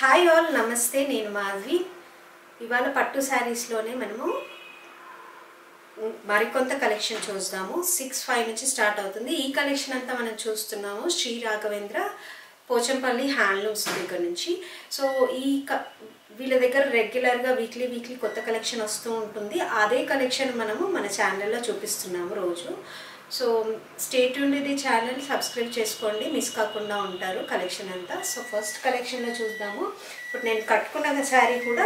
Hi all నమస్తే నేను మాధవి ఇవాళ పట్టు సారీస్ లోనే మనము మరికొంత కలెక్షన్ చూద్దాము 6-5 నుంచి స్టార్ట్ అవుతుంది ఈ కలెక్షన్ అంతా మనం చూస్తున్నాము శ్రీ రాఘవేంద్ర పోచంపల్లి హ్యాండ్లూమ్స్ దగ్గర నుంచి సో ఈ వీళ్ళ దగ్గర రెగ్యులర్ గా వీక్లీ కొత్త కలెక్షన్ వస్తూ ఉంటుంది అదే కలెక్షన్ మనము మన ఛానల్ లో చూపిస్తున్నాము రోజు so stay tuned the channel subscribe చేసుకోండి మిస్ కాకుండా ఉంటారు కలెక్షన్ అంతా సో ఫస్ట్ కలెక్షన్ లో చూద్దాము ఇప్పుడు నేను కట్టుకున్న సారీ కూడా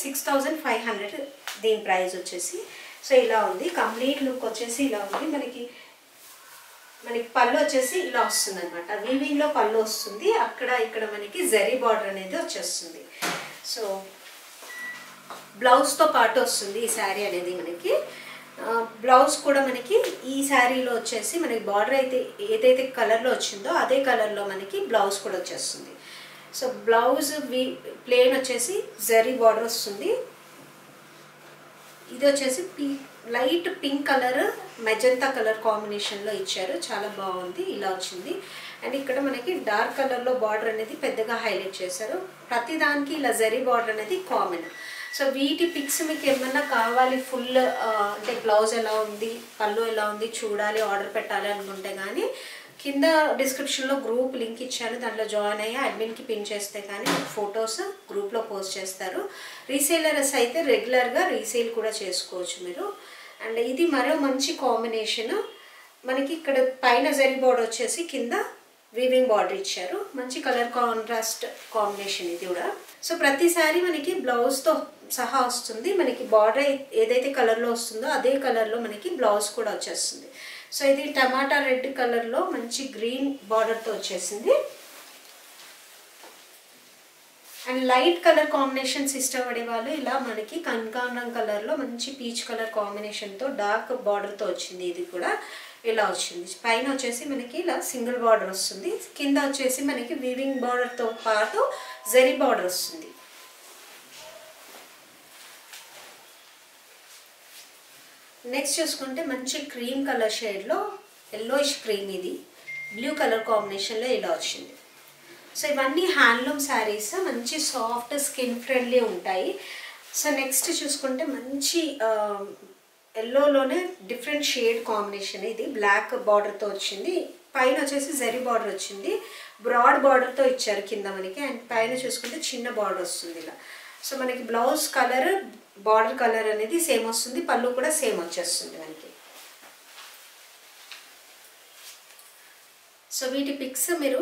6500 దీని ప్రైస్ వచ్చేసి సో ఇలా ఉంది కంప్లీట్ లుక్ వచ్చేసి ఇలా ఉంది మనకి పళ్ళు వచ్చేసి ఇలా వస్తుంది అన్నమాట వీవింగ్ లో పళ్ళు వస్తుంది అక్కడ ఇక్కడ మనకి జరీ బార్డర్ అనేది వచ్చేస్తుంది సో బ్లౌజ్ తో పాటు వస్తుంది ఈ సారీ అనేది మనకి బ్లౌజ్ కూడా మనకి ఈ సారీలో వచ్చేసి మనకి బార్డర్ అయితే ఏదైతే కలర్ లో వచ్చిందో అదే కలర్ లో మనకి బ్లౌజ్ కూడా వచ్చేస్తుంది సో బ్లౌజ్ ప్లేన్ వచ్చేసి జరీ బార్డర్ వస్తుంది ఇది వచ్చేసి light pink colour magenta colour combination లో ఇచ్చారు చాలా బాగుంది ఇలా వచ్చింది అండ్ ఇక్కడ మనకి డార్క్ కలర్ లో బార్డర్ అనేది పెద్దగా హైలైట్ చేశారు ప్రతి దానికి ఇలా జరీ బార్డర్ అనేది కామన్ సో వీటి పిక్స్ మీకు ఏమన్నా కావాలి ఫుల్ అంటే బ్లౌజ్ ఎలా ఉంది పళ్ళు ఎలా ఉంది చూడాలి ఆర్డర్ పెట్టాలి అనుకుంటే కానీ కింద డిస్క్రిప్షన్లో గ్రూప్ లింక్ ఇచ్చాను దాంట్లో జాయిన్ అయ్యి అడ్మిన్కి పిన్ చేస్తే కానీ ఫొటోస్ గ్రూప్లో పోస్ట్ చేస్తారు రీసేలర్స్ అయితే రెగ్యులర్గా రీసేల్ కూడా చేసుకోవచ్చు మీరు అండ్ ఇది మరో మంచి కాంబినేషన్ మనకి ఇక్కడ పైన జరీ బార్డర్ వచ్చేసి కింద వీవింగ్ బార్డర్ ఇచ్చారు మంచి కలర్ కాంట్రాస్ట్ కాంబినేషన్ ఇది కూడా సో ప్రతిసారి మనకి బ్లౌజ్తో సహా వస్తుంది మనకి బార్డర్ ఏదైతే కలర్లో వస్తుందో అదే కలర్లో మనకి బ్లౌజ్ కూడా వచ్చేస్తుంది సో ఇది టమాటా రెడ్ కలర్లో మంచి గ్రీన్ బార్డర్తో వచ్చేసింది అండ్ లైట్ కలర్ కాంబినేషన్స్ ఇష్టపడే వాళ్ళు ఇలా మనకి కనకాంబరం కలర్లో మంచి పీచ్ కలర్ కాంబినేషన్తో డార్క్ బార్డర్తో వచ్చింది ఇది కూడా ఇలా వచ్చింది పైన వచ్చేసి మనకి ఇలా సింగిల్ బార్డర్ వస్తుంది కింద వచ్చేసి మనకి వీవింగ్ బార్డర్తో పాటు జరీ బార్డర్ వస్తుంది నెక్స్ట్ చూసుకుంటే మంచి క్రీమ్ కలర్ షేడ్లో ఎల్లోయిష్ క్రీమ్ ఇది బ్లూ కలర్ కాంబినేషన్లో ఇలా వచ్చింది సో ఇవన్నీ హ్యాండ్లూమ్ శారీస్ మంచి సాఫ్ట్ స్కిన్ ఫ్రెండ్లీ ఉంటాయి సో నెక్స్ట్ చూసుకుంటే మంచి ఎల్లోలోనే డిఫరెంట్ షేడ్ కాంబినేషన్ ఇది బ్లాక్ బార్డర్తో వచ్చింది పైన వచ్చేసి జరీ బార్డర్ వచ్చింది బ్రాడ్ బార్డర్తో ఇచ్చారు కింద మనకి అండ్ పైన చూసుకుంటే చిన్న బార్డర్ వస్తుంది ఇలా సో మనకి బ్లౌజ్ కలర్ బార్డర్ కలర్ అనేది సేమ్ వస్తుంది పళ్ళు కూడా సేమ్ వచ్చేస్తుంది మనకి సో వీటి పిక్స్ మీరు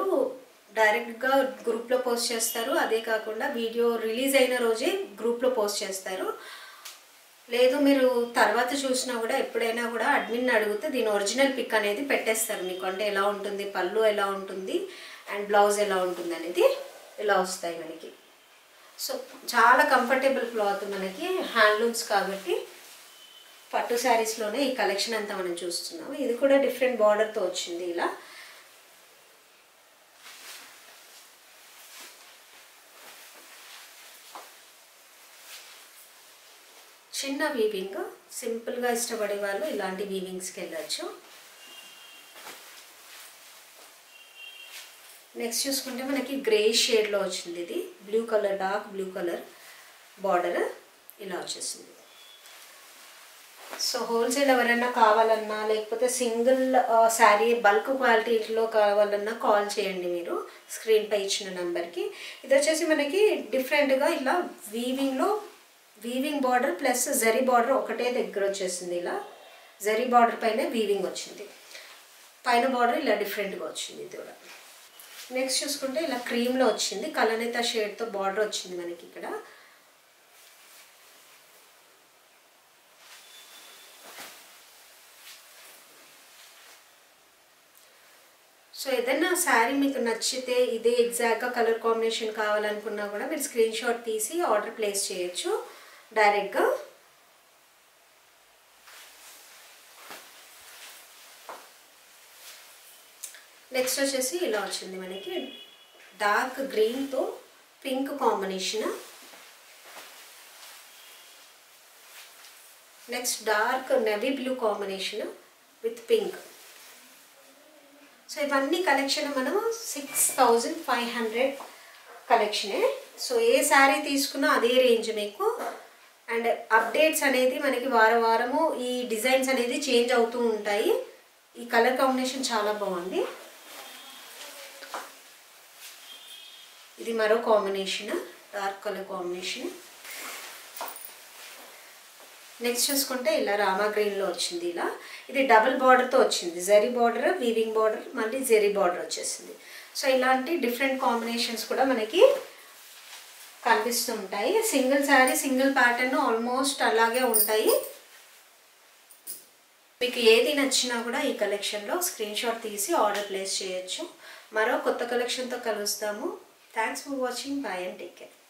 డైరెక్ట్గా గ్రూప్లో పోస్ట్ చేస్తారు అదే కాకుండా వీడియో రిలీజ్ అయిన రోజే గ్రూప్లో పోస్ట్ చేస్తారు లేదు మీరు తర్వాత చూసినా కూడా ఎప్పుడైనా కూడా అడ్మిన్ అడిగితే దీని ఒరిజినల్ పిక్ అనేది పెట్టేస్తారు మీకు అంటే ఎలా ఉంటుంది పళ్ళు ఎలా ఉంటుంది అండ్ బ్లౌజ్ ఎలా ఉంటుంది అనేది ఇలా వస్తాయి మనకి సో చాలా కంఫర్టబుల్ క్లాత్ మనకి హ్యాండ్లూమ్స్ కాబట్టి పట్టు శారీస్లోనే ఈ కలెక్షన్ అంతా మనం చూస్తున్నాము ఇది కూడా డిఫరెంట్ బార్డర్తో వచ్చింది ఇలా చిన్న వీవింగ్ సింపుల్గా ఇష్టపడే వాళ్ళు ఇలాంటి వీవింగ్స్కి వెళ్ళచ్చు నెక్స్ట్ చూసుకుంటే మనకి గ్రే షేడ్లో వచ్చింది ఇది blue colour dark blue colour border ఇలా వచ్చేసింది సో హోల్సేల్ ఎవరైనా కావాలన్నా లేకపోతే సింగిల్ శారీ బల్క్ క్వాలిటీలో కావాలన్నా కాల్ చేయండి మీరు స్క్రీన్పై ఇచ్చిన నెంబర్కి ఇది వచ్చేసి మనకి డిఫరెంట్గా ఇలా weaving border plus zari border ఒకటే దగ్గర వచ్చేసింది ఇలా జరీ బార్డర్ పైన వీవింగ్ వచ్చింది పైన బార్డర్ ఇలా డిఫరెంట్గా వచ్చింది ఇది కూడా నెక్స్ట్ చూసుకుంటే ఇలా క్రీమ్లో వచ్చింది కలనేత షేడ్తో బార్డర్ వచ్చింది మనకి ఇక్కడ సో ఏదైనా శారీ మీకు నచ్చితే ఇదే ఎగ్జాక్ట్గా కలర్ కాంబినేషన్ కావాలనుకున్నా కూడా మీరు స్క్రీన్ షాట్ తీసి ఆర్డర్ ప్లేస్ చేయొచ్చు డైరెక్ట్గా నెక్స్ట్ వచ్చేసి ఇలా వచ్చింది మనకి డార్క్ గ్రీన్తో pink combination next dark navy blue combination with pink so ఇవన్నీ కలెక్షన్ మనము 6500 కలెక్షనే. సో ఏ శారీ తీసుకున్నా అదే రేంజ్ మీకు. అండ్ అప్డేట్స్ అనేది మనకి వారము ఈ డిజైన్స్ అనేది చేంజ్ అవుతూ ఉంటాయి. ఈ కలర్ కాంబినేషన్ చాలా బాగుంది. ఇది మరో combination, dark colour combination. Next చూసుకుంటే ఇలా రామా గ్రీన్లో వచ్చింది. ఇలా ఇది డబుల్ బార్డర్తో వచ్చింది, జరీ బార్డర్, వీవింగ్ బార్డర్, మళ్ళీ జరీ బార్డర్ వచ్చేసింది. సో ఇలాంటి డిఫరెంట్ కాంబినేషన్స్ కూడా మనకి కనిపిస్తూ ఉంటాయి. Single sari single pattern almost అలాగే ఉంటాయి. మీకు ఏది నచ్చినా కూడా ఈ కలెక్షన్లో స్క్రీన్ షాట్ తీసి ఆర్డర్ ప్లేస్ చేయొచ్చు. మరో కొత్త కలెక్షన్తో కలుస్తాము. Thanks for watching. Bye and take care.